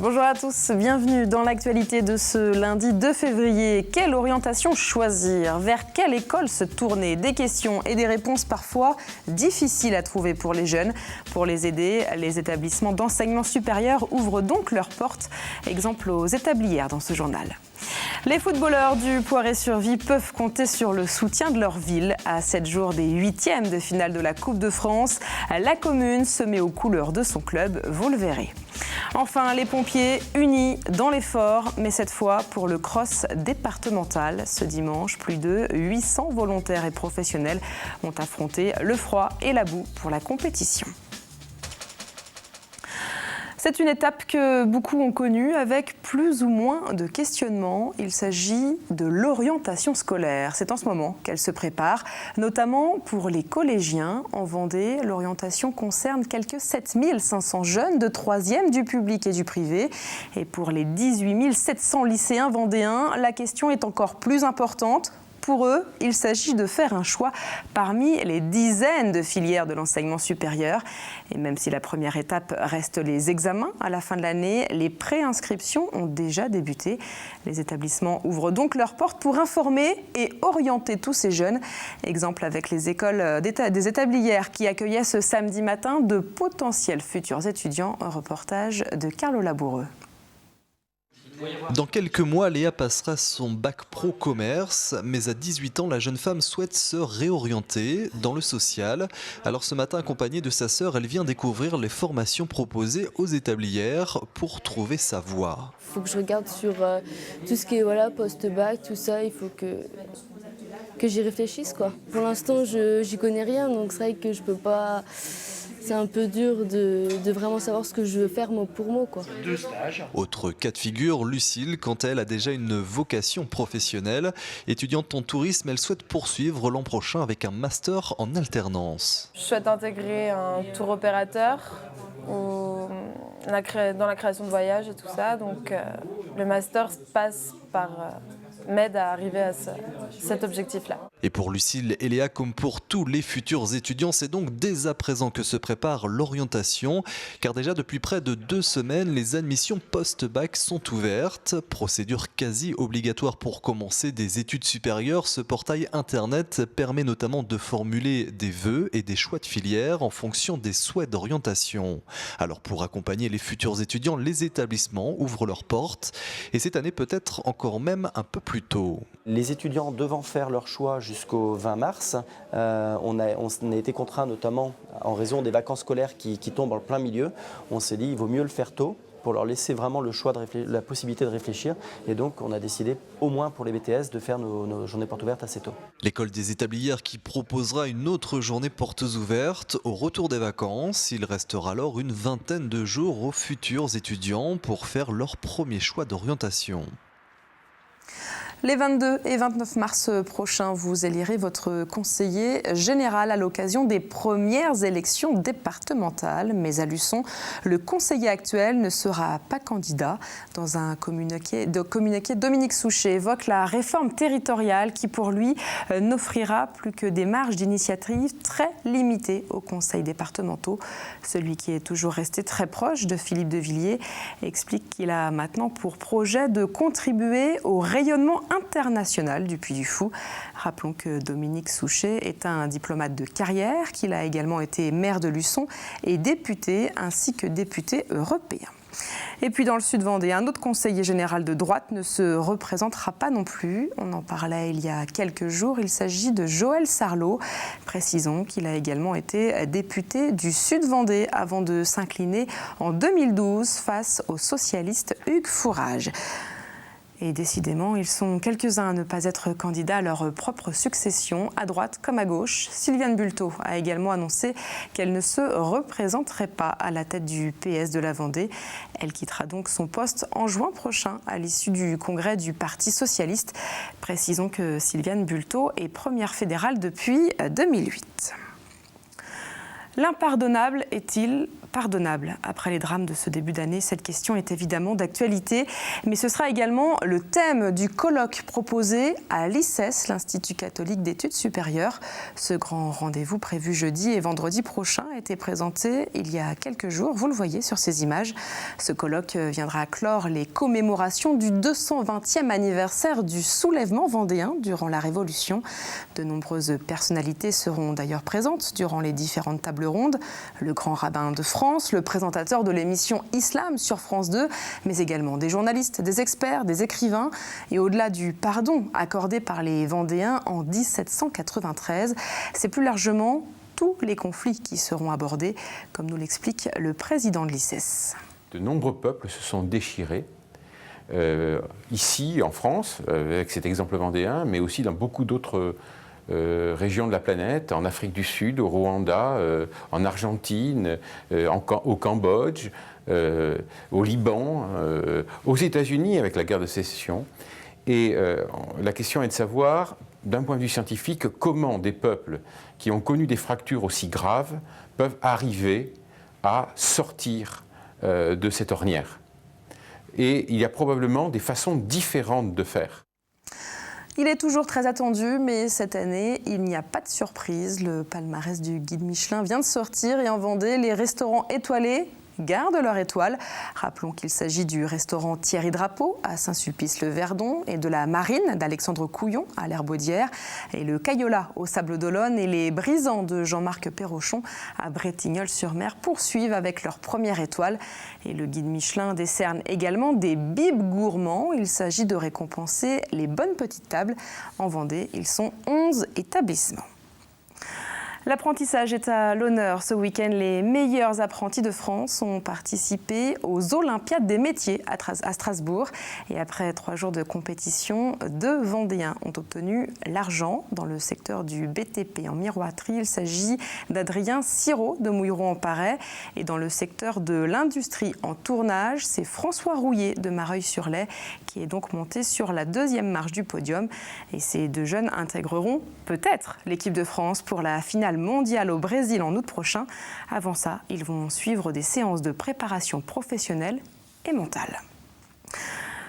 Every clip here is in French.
Bonjour à tous, bienvenue dans l'actualité de ce lundi 2 février. Quelle orientation choisir? Vers quelle école se tourner? Des questions et des réponses parfois difficiles à trouver pour les jeunes. Pour les aider, les établissements d'enseignement supérieur ouvrent donc leurs portes. Exemple aux établières dans ce journal. Les footballeurs du Poiré-sur-Vie peuvent compter sur le soutien de leur ville. À 7 jours des 8e de finale de la Coupe de France, la commune se met aux couleurs de son club, vous le verrez. Enfin, les pompiers unis dans l'effort, mais cette fois pour le cross départemental. Ce dimanche, plus de 800 volontaires et professionnels ont affronté le froid et la boue pour la compétition. C'est une étape que beaucoup ont connue avec plus ou moins de questionnements. Il s'agit de l'orientation scolaire. C'est en ce moment qu'elle se prépare, notamment pour les collégiens. En Vendée, l'orientation concerne quelques 7500 jeunes de 3e du public et du privé. Et pour les 18 700 lycéens vendéens, la question est encore plus importante. Pour eux, il s'agit de faire un choix parmi les dizaines de filières de l'enseignement supérieur. Et même si la première étape reste les examens à la fin de l'année, les préinscriptions ont déjà débuté. Les établissements ouvrent donc leurs portes pour informer et orienter tous ces jeunes. Exemple avec les écoles des établières qui accueillaient ce samedi matin de potentiels futurs étudiants. Un reportage de Carlo Laboureux. Dans quelques mois, Léa passera son bac pro commerce, mais à 18 ans, la jeune femme souhaite se réorienter dans le social. Alors ce matin, accompagnée de sa sœur, elle vient découvrir les formations proposées aux établières pour trouver sa voie. Il faut que je regarde sur tout ce qui est post-bac, tout ça, il faut que j'y réfléchisse, quoi. Pour l'instant, j'y connais rien, donc c'est vrai que je peux pas... C'est un peu dur de vraiment savoir ce que je veux faire mot pour mot, quoi. Autre cas de figure, Lucille, quand elle a déjà une vocation professionnelle. Étudiante en tourisme, elle souhaite poursuivre l'an prochain avec un master en alternance. Je souhaite intégrer un tour opérateur dans la création de voyages et tout ça. Donc le master passe par... m'aide à arriver à cet objectif-là. Et pour Lucille et Léa, comme pour tous les futurs étudiants, c'est donc dès à présent que se prépare l'orientation. Car déjà depuis près de 2 semaines, les admissions post-bac sont ouvertes. Procédure quasi obligatoire pour commencer des études supérieures. Ce portail internet permet notamment de formuler des vœux et des choix de filière en fonction des souhaits d'orientation. Alors pour accompagner les futurs étudiants, les établissements ouvrent leurs portes. Et cette année peut-être encore même un peu plus tôt. Les étudiants devant faire leur choix jusqu'au 20 mars, on a été contraints notamment en raison des vacances scolaires qui tombent en plein milieu. On s'est dit qu'il vaut mieux le faire tôt pour leur laisser vraiment le choix, la possibilité de réfléchir. Et donc on a décidé, au moins pour les BTS, de faire nos journées portes ouvertes assez tôt. L'école des établières qui proposera une autre journée portes ouvertes au retour des vacances. Il restera alors une vingtaine de jours aux futurs étudiants pour faire leur premier choix d'orientation. Les 22 et 29 mars prochains, vous élirez votre conseiller général à l'occasion des premières élections départementales. Mais à Luçon, le conseiller actuel ne sera pas candidat. Dans un communiqué, Dominique Souchet évoque la réforme territoriale qui, pour lui, n'offrira plus que des marges d'initiative très limitées aux conseils départementaux. Celui qui est toujours resté très proche de Philippe de Villiers explique qu'il a maintenant pour projet de contribuer au rayonnement international du Puy du Fou. Rappelons que Dominique Souchet est un diplomate de carrière, qu'il a également été maire de Luçon et député, ainsi que député européen. Et puis dans le sud Vendée, un autre conseiller général de droite ne se représentera pas non plus. On en parlait il y a quelques jours. Il s'agit de Joël Sarlot. Précisons qu'il a également été député du sud Vendée avant de s'incliner en 2012 face au socialiste Hugues Fourage. Et décidément, ils sont quelques-uns à ne pas être candidats à leur propre succession, à droite comme à gauche. Sylviane Bulteau a également annoncé qu'elle ne se représenterait pas à la tête du PS de la Vendée. Elle quittera donc son poste en juin prochain, à l'issue du congrès du Parti socialiste. Précisons que Sylviane Bulteau est première fédérale depuis 2008. L'impardonnable est-il pardonnable. Après les drames de ce début d'année, cette question est évidemment d'actualité. Mais ce sera également le thème du colloque proposé à l'ICES, l'Institut catholique d'études supérieures. Ce grand rendez-vous prévu jeudi et vendredi prochain a été présenté il y a quelques jours. Vous le voyez sur ces images. Ce colloque viendra clore les commémorations du 220e anniversaire du soulèvement vendéen durant la Révolution. De nombreuses personnalités seront d'ailleurs présentes durant les différentes tables rondes. Le grand rabbin de France, le présentateur de l'émission Islam sur France 2, mais également des journalistes, des experts, des écrivains. Et au-delà du pardon accordé par les Vendéens en 1793, c'est plus largement tous les conflits qui seront abordés, comme nous l'explique le président de l'ICES. De nombreux peuples se sont déchirés, ici en France, avec cet exemple vendéen, mais aussi dans beaucoup d'autres régions de la planète, en Afrique du Sud, au Rwanda, en Argentine, au Cambodge, au Liban, aux États-Unis avec la guerre de sécession. Et la question est de savoir, d'un point de vue scientifique, comment des peuples qui ont connu des fractures aussi graves peuvent arriver à sortir de cette ornière. Et il y a probablement des façons différentes de faire. Il est toujours très attendu, mais cette année, il n'y a pas de surprise. Le palmarès du guide Michelin vient de sortir et en Vendée, les restaurants étoilés gardent leur étoile. Rappelons qu'il s'agit du restaurant Thierry Drapeau à Saint-Sulpice-le-Verdon et de la Marine d'Alexandre Couillon à l'Herbaudière et le Cayola au Sable d'Olonne et les Brisants de Jean-Marc Perrochon à Bretignolles-sur-Mer poursuivent avec leur première étoile. Et le guide Michelin décerne également des bibes gourmands. Il s'agit de récompenser les bonnes petites tables. En Vendée, ils sont 11 établissements. L'apprentissage est à l'honneur. Ce week-end, les meilleurs apprentis de France ont participé aux Olympiades des métiers à Strasbourg. Et après 3 jours de compétition, 2 Vendéens ont obtenu l'argent dans le secteur du BTP en miroiterie. Il s'agit d'Adrien Sirot de Mouilleron-en-Parais. Et dans le secteur de l'industrie en tournage, c'est François Rouillet de Mareuil-sur-Lay qui est donc monté sur la 2e marche du podium. Et ces 2 jeunes intégreront peut-être l'équipe de France pour la finale mondiale au Brésil en août prochain. Avant ça, ils vont suivre des séances de préparation professionnelle et mentale.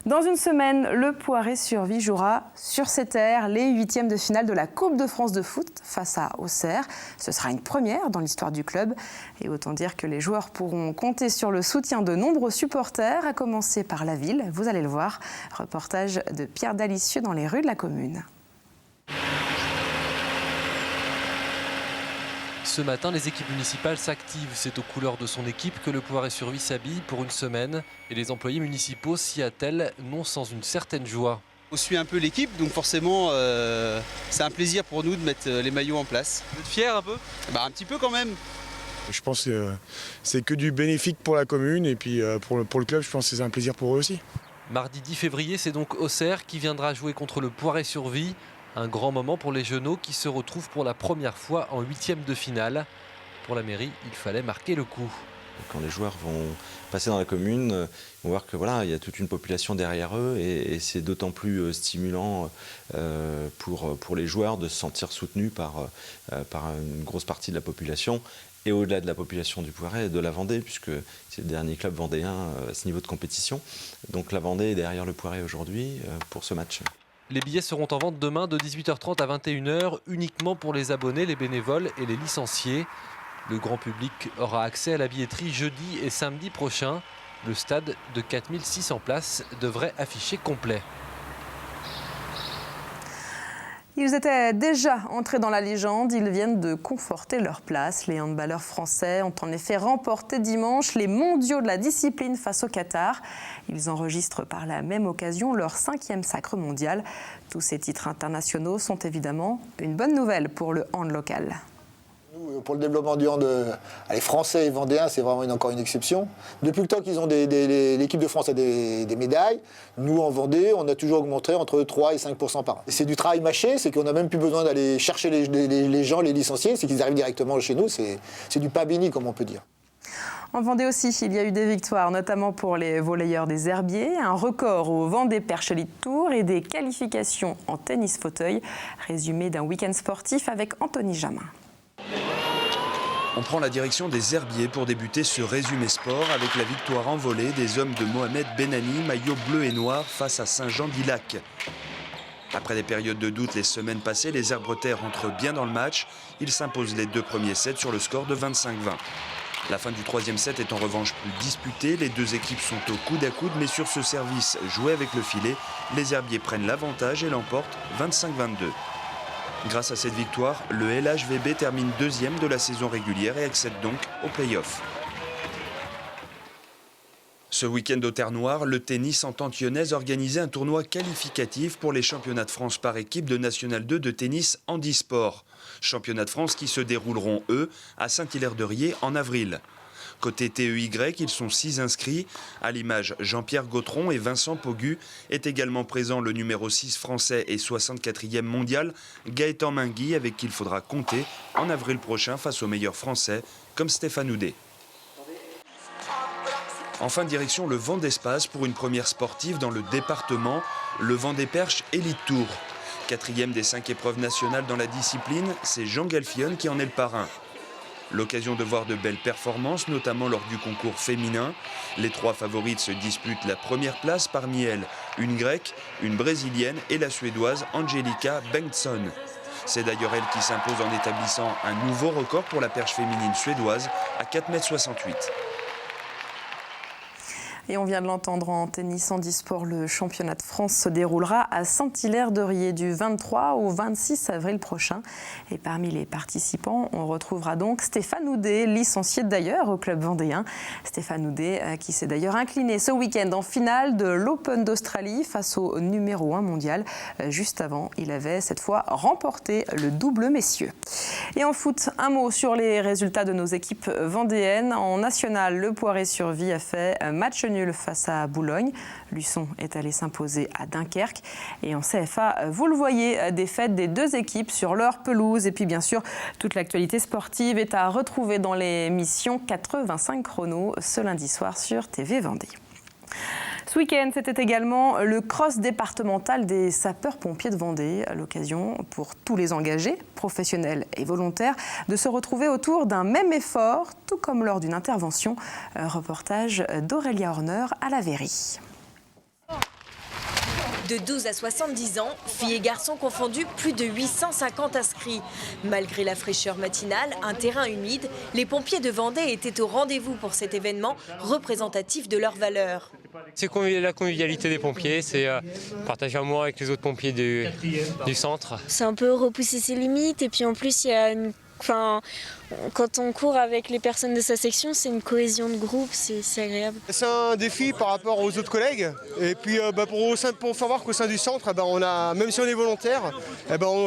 Dans une semaine, le Poiré-sur-Vie jouera sur ses terres les 8e de finale de la Coupe de France de foot face à Auxerre. Ce sera une première dans l'histoire du club. Et autant dire que les joueurs pourront compter sur le soutien de nombreux supporters, à commencer par la ville. Vous allez le voir. Reportage de Pierre Dalicieux dans les rues de la commune. Ce matin, les équipes municipales s'activent. C'est aux couleurs de son équipe que le Poiré-sur-Vie s'habille pour une semaine. Et les employés municipaux s'y attellent, non sans une certaine joie. On suit un peu l'équipe, donc forcément, c'est un plaisir pour nous de mettre les maillots en place. Vous êtes fiers un peu ? Un petit peu quand même. Je pense que c'est que du bénéfique pour la commune et puis pour le club, je pense que c'est un plaisir pour eux aussi. Mardi 10 février, c'est donc Auxerre qui viendra jouer contre le Poiré-sur-Vie. Un grand moment pour les Genoux qui se retrouvent pour la première fois en 8e de finale. Pour la mairie, il fallait marquer le coup. Quand les joueurs vont passer dans la commune, ils vont voir que voilà, il y a toute une population derrière eux et c'est d'autant plus stimulant pour les joueurs de se sentir soutenus par une grosse partie de la population. Et au-delà de la population du Poiré, de la Vendée, puisque c'est le dernier club vendéen à ce niveau de compétition. Donc la Vendée est derrière le Poiré aujourd'hui pour ce match. Les billets seront en vente demain de 18h30 à 21h, uniquement pour les abonnés, les bénévoles et les licenciés. Le grand public aura accès à la billetterie jeudi et samedi prochain. Le stade de 4600 places devrait afficher complet. Ils étaient déjà entrés dans la légende, ils viennent de conforter leur place. Les handballeurs français ont en effet remporté dimanche les mondiaux de la discipline face au Qatar. Ils enregistrent par la même occasion leur 5e sacre mondial. Tous ces titres internationaux sont évidemment une bonne nouvelle pour le hand local. Pour le développement du hand, les Français et Vendéens, c'est vraiment encore une exception. Depuis le temps qu'ils ont l'équipe de France a des médailles, nous en Vendée, on a toujours augmenté entre 3 et 5% par an. C'est du travail mâché, c'est qu'on n'a même plus besoin d'aller chercher les gens, les licenciés, c'est qu'ils arrivent directement chez nous, c'est du pain béni, comme on peut dire. En Vendée aussi, il y a eu des victoires, notamment pour les volleyeurs des Herbiers, un record au Vendée Perche Elite Tour et des qualifications en tennis fauteuil. Résumé d'un week-end sportif avec Anthony Jamin. On prend la direction des Herbiers pour débuter ce résumé sport avec la victoire en volée des hommes de Mohamed Benani, maillot bleu et noir face à Saint-Jean-d'Ilac. Après des périodes de doute les semaines passées, les Herbretais rentrent bien dans le match. Ils s'imposent les 2 premiers sets sur le score de 25-20. La fin du 3e set est en revanche plus disputée. Les 2 équipes sont au coude à coude, mais sur ce service joué avec le filet, les Herbiers prennent l'avantage et l'emportent 25-22. Grâce à cette victoire, le LHVB termine 2e de la saison régulière et accède donc aux play-offs. Ce week-end au Terre-Noire, le tennis entente-lyonnaise organisait un tournoi qualificatif pour les championnats de France par équipe de National 2 de tennis handisport. Championnats de France qui se dérouleront, eux, à Saint-Hilaire-de-Riez en avril. Côté TEY, ils sont 6 inscrits. À l'image, Jean-Pierre Gautron et Vincent Pogu. Est également présent le numéro 6 français et 64e mondial, Gaëtan Mingui, avec qui il faudra compter en avril prochain face aux meilleurs français, comme Stéphane Houdet. Enfin, direction le Vendée-Space pour une première sportive dans le département, le Vendée-Perche Elite Tour. 4e des 5 épreuves nationales dans la discipline, c'est Jean Galfionne qui en est le parrain. L'occasion de voir de belles performances, notamment lors du concours féminin. Les 3 favorites se disputent la première place, parmi elles une grecque, une brésilienne et la suédoise Angelika Bengtsson. C'est d'ailleurs elle qui s'impose en établissant un nouveau record pour la perche féminine suédoise à 4,68 m. Et on vient de l'entendre en tennis handisport, le championnat de France se déroulera à Saint-Hilaire-de-Riez du 23 au 26 avril prochain. Et parmi les participants, on retrouvera donc Stéphane Houdet, licencié d'ailleurs au club vendéen. Stéphane Houdet qui s'est d'ailleurs incliné ce week-end en finale de l'Open d'Australie face au numéro 1 mondial. Juste avant, il avait cette fois remporté le double messieurs. Et en foot, un mot sur les résultats de nos équipes vendéennes. En national, le Poiré-sur-Vie a fait match nul face à Boulogne. Luçon est allé s'imposer à Dunkerque. Et en CFA, vous le voyez, défaite des 2 équipes sur leur pelouse. Et puis bien sûr, toute l'actualité sportive est à retrouver dans l'émission 85 chrono ce lundi soir sur TV Vendée. Ce week-end, c'était également le cross départemental des sapeurs-pompiers de Vendée, à l'occasion pour tous les engagés, professionnels et volontaires, de se retrouver autour d'un même effort, tout comme lors d'une intervention. Reportage d'Aurélia Horner à La Vairie. De 12 à 70 ans, filles et garçons confondus, plus de 850 inscrits. Malgré la fraîcheur matinale, un terrain humide, les pompiers de Vendée étaient au rendez-vous pour cet événement représentatif de leurs valeurs. C'est la convivialité des pompiers, c'est partager un moment avec les autres pompiers du centre. C'est un peu repousser ses limites et puis en plus il y a quand on court avec les personnes de sa section, c'est une cohésion de groupe, c'est agréable. C'est un défi par rapport aux autres collègues et puis pour savoir qu'au sein du centre, on a, même si on est volontaire,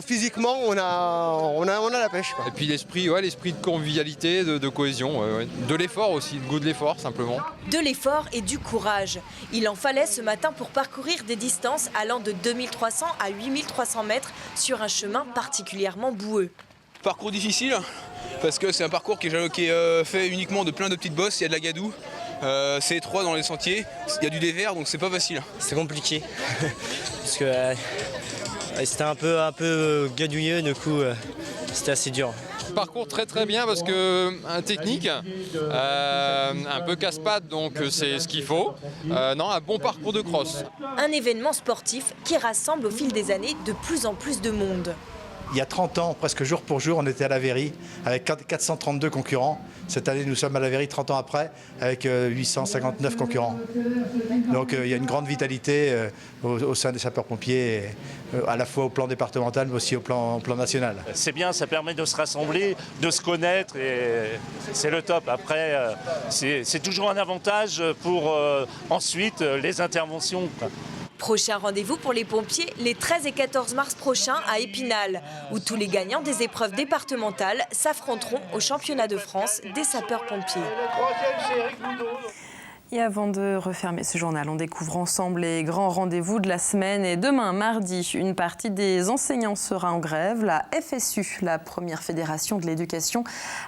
physiquement on a la pêche. Et puis l'esprit de convivialité, de cohésion, de l'effort aussi, le goût de l'effort simplement. De l'effort et du courage. Il en fallait ce matin pour parcourir des distances allant de 2300 à 8300 mètres sur un chemin particulièrement boueux. Parcours difficile parce que c'est un parcours qui est fait uniquement de plein de petites bosses, il y a de la gadoue, c'est étroit dans les sentiers, il y a du dévers donc c'est pas facile. C'est compliqué parce que c'était un peu gadouilleux, du coup c'était assez dur. Parcours très bien parce que technique, un peu casse-pattes donc c'est ce qu'il faut. Un bon parcours de cross. Un événement sportif qui rassemble au fil des années de plus en plus de monde. Il y a 30 ans, presque jour pour jour, on était à La Vairie avec 432 concurrents. Cette année, nous sommes à La Vairie 30 ans après avec 859 concurrents. Donc il y a une grande vitalité au sein des sapeurs-pompiers, à la fois au plan départemental mais aussi au plan national. C'est bien, ça permet de se rassembler, de se connaître et c'est le top. Après, c'est toujours un avantage pour ensuite les interventions. Prochain rendez-vous pour les pompiers les 13 et 14 mars prochains à Épinal, où tous les gagnants des épreuves départementales s'affronteront au championnat de France des sapeurs-pompiers. Et avant de refermer ce journal, on découvre ensemble les grands rendez-vous de la semaine. Et demain, mardi, une partie des enseignants sera en grève. La FSU, la première fédération de l'éducation,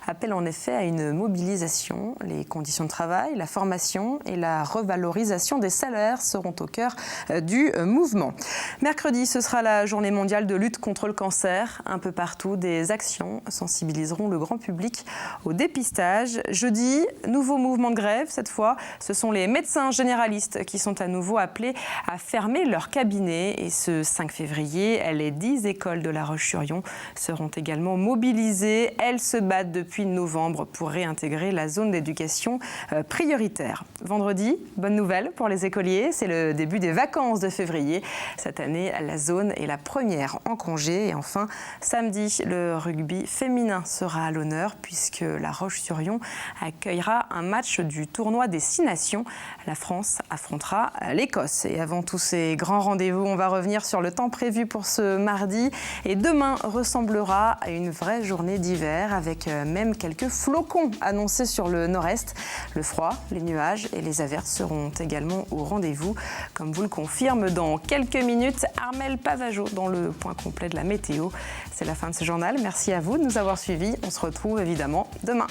appelle en effet à une mobilisation. Les conditions de travail, la formation et la revalorisation des salaires seront au cœur du mouvement. Mercredi, ce sera la journée mondiale de lutte contre le cancer. Un peu partout, des actions sensibiliseront le grand public au dépistage. Jeudi, nouveau mouvement de grève. Cette fois, ce sont les médecins généralistes qui sont à nouveau appelés à fermer leur cabinet. Et ce 5 février, les 10 écoles de La Roche-sur-Yon seront également mobilisées. Elles se battent depuis novembre pour réintégrer la zone d'éducation prioritaire. Vendredi, bonne nouvelle pour les écoliers, c'est le début des vacances de février. Cette année, la zone est la première en congé. Et enfin, samedi, le rugby féminin sera à l'honneur puisque La Roche-sur-Yon accueillera un match du tournoi des 6 nations. La France affrontera l'Écosse. Et avant tous ces grands rendez-vous, on va revenir sur le temps prévu pour ce mardi. Et demain ressemblera à une vraie journée d'hiver avec même quelques flocons annoncés sur le nord-est. Le froid, les nuages et les averses seront également au rendez-vous. Comme vous le confirme dans quelques minutes, Armelle Pavageau dans le point complet de la météo. C'est la fin de ce journal. Merci à vous de nous avoir suivis. On se retrouve évidemment demain.